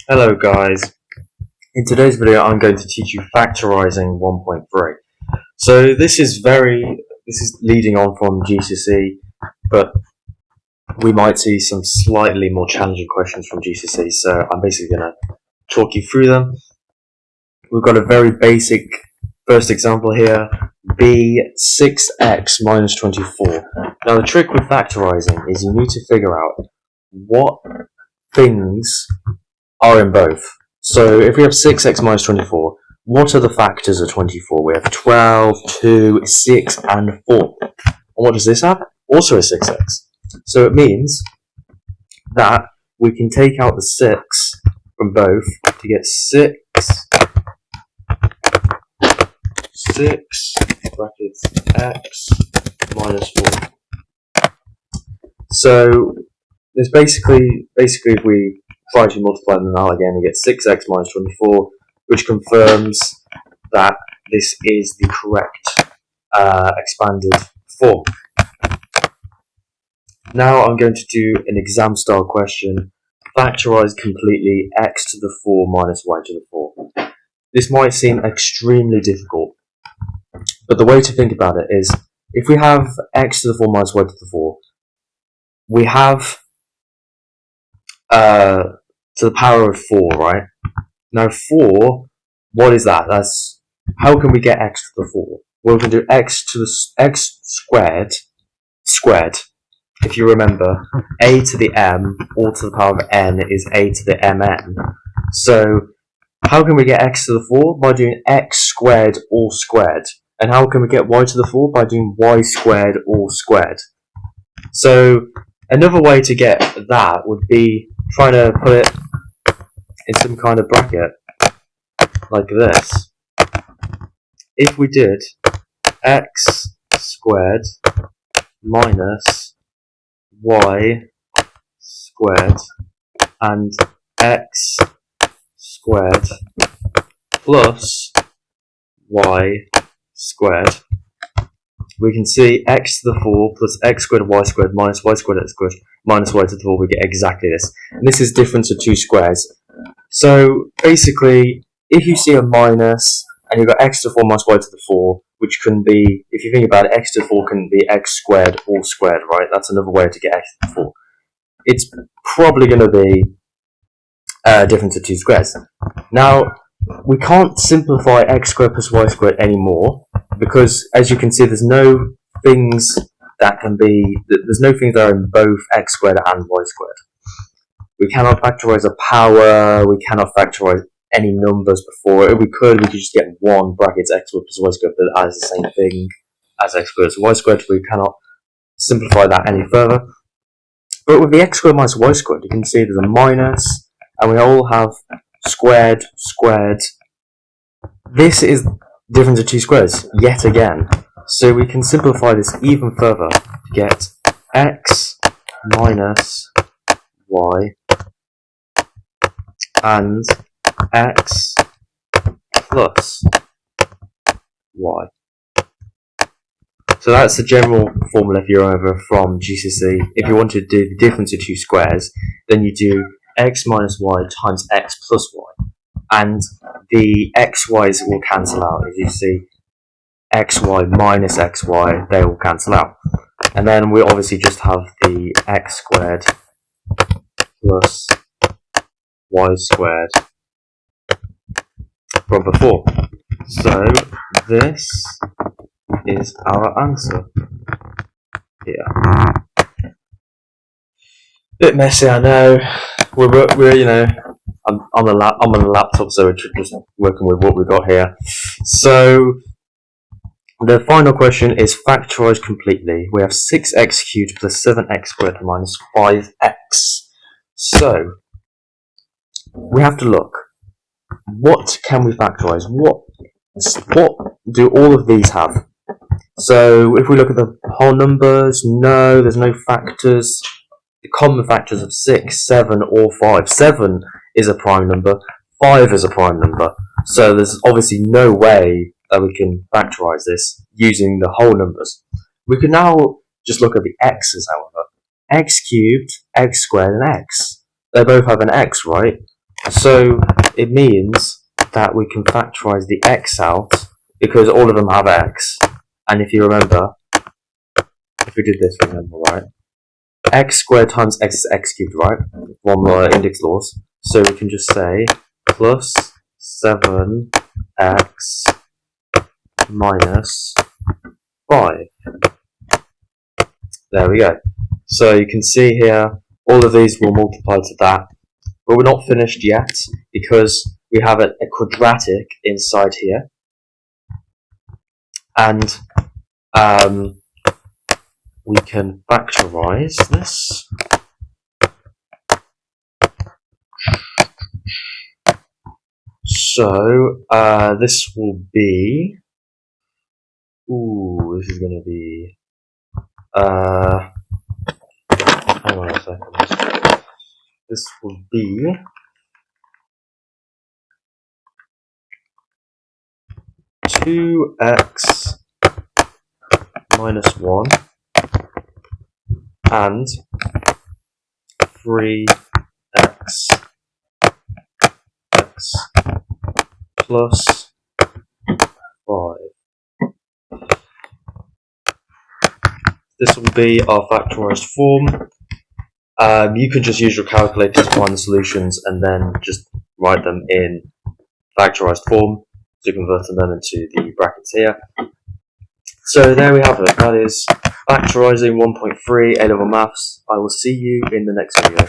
Hello guys, in today's video I'm going to teach you Factorising 1.3. So this is leading on from GCSE, but we might see some slightly more challenging questions from GCSE, so I'm basically going to talk you through them. We've got a very basic first example here, b 6x minus 24. Now the trick with factorising is you need to figure out what things are in both. So if we have 6x minus 24, what are the factors of 24? We have 12, 2, 6, and 4. And what does this have? Also a 6x. So it means that we can take out the 6 from both to get 6 brackets x minus 4. So there's basically if we try to multiply them out again, we get 6x minus 24, which confirms that this is the correct expanded form. Now I'm going to do an exam style question, factorise completely x to the 4 minus y to the 4. This might seem extremely difficult, but the way to think about it is, if we have x to the 4 minus y to the 4, we have to the power of 4, right? Now 4, what is that? That's, how can we get x to the 4? Well, we can do x to the x squared. If you remember, a to the m, all to the power of n, is a to the mn. So how can we get x to the 4? By doing x squared all squared. And how can we get y to the 4? By doing y squared all squared. So another way to get that would be trying to put it in some kind of bracket like this. If we did x squared minus y squared and x squared plus y squared, we can see x to the 4 plus x squared y squared minus y squared x squared minus y to the 4, we get exactly this. And this is difference of two squares. So basically, if you see a minus and you've got x to the 4 minus y to the 4, which can be, if you think about it, x to the 4 can be x squared all squared, right? That's another way to get x to the 4. It's probably going to be a difference of two squares. Now, we can't simplify x squared plus y squared anymore, because as you can see, there's no things that are in both x squared and y squared. We cannot factorize a power, we cannot factorize any numbers before. If we could just get 1 brackets x squared plus y squared, but that is the same thing as x squared plus y squared. We cannot simplify that any further. But with the x squared minus y squared, you can see there's a minus, and we all have squared, squared. This is difference of two squares, yet again. So we can simplify this even further to get x minus y and x plus y. So that's the general formula if you're over from GCSE. If you want to do the difference of two squares, then you do x minus y times x plus y. And the xy's will cancel out. As you see, xy minus xy, they will cancel out. And then we obviously just have the x squared plus y squared from before. So this is our answer here. Bit messy, I know. We're I'm on the laptop, so we're just working with what we've got here. So the final question is factorised completely. We have 6x cubed plus 7x squared minus 5x. So we have to look. What can we factorise? What do all of these have? So if we look at the whole numbers, no, there's no factors. The common factors of 6, 7, or 5. 7 is a prime number, 5 is a prime number. So there's obviously no way that we can factorise this using the whole numbers. We can now just look at the x's, however. X cubed, x squared, and x. They both have an x, right? So it means that we can factorize the x out because all of them have x. And if you remember, if we did this, remember, right? X squared times x is x cubed, right? One index laws. So we can just say plus 7x minus 5. There we go. So you can see here, all of these will multiply to that. But we're not finished yet because we have a quadratic inside here. And we can factorize this. So this will be, this is going to be, hang on a second. This will be 2x minus 1 and 3x plus 5. This will be our factorized form. You can just use your calculator to find the solutions and then just write them in factorized form to convert them into the brackets here. So there we have it. That is Factorising 1.3 A-Level Maths. I will see you in the next video.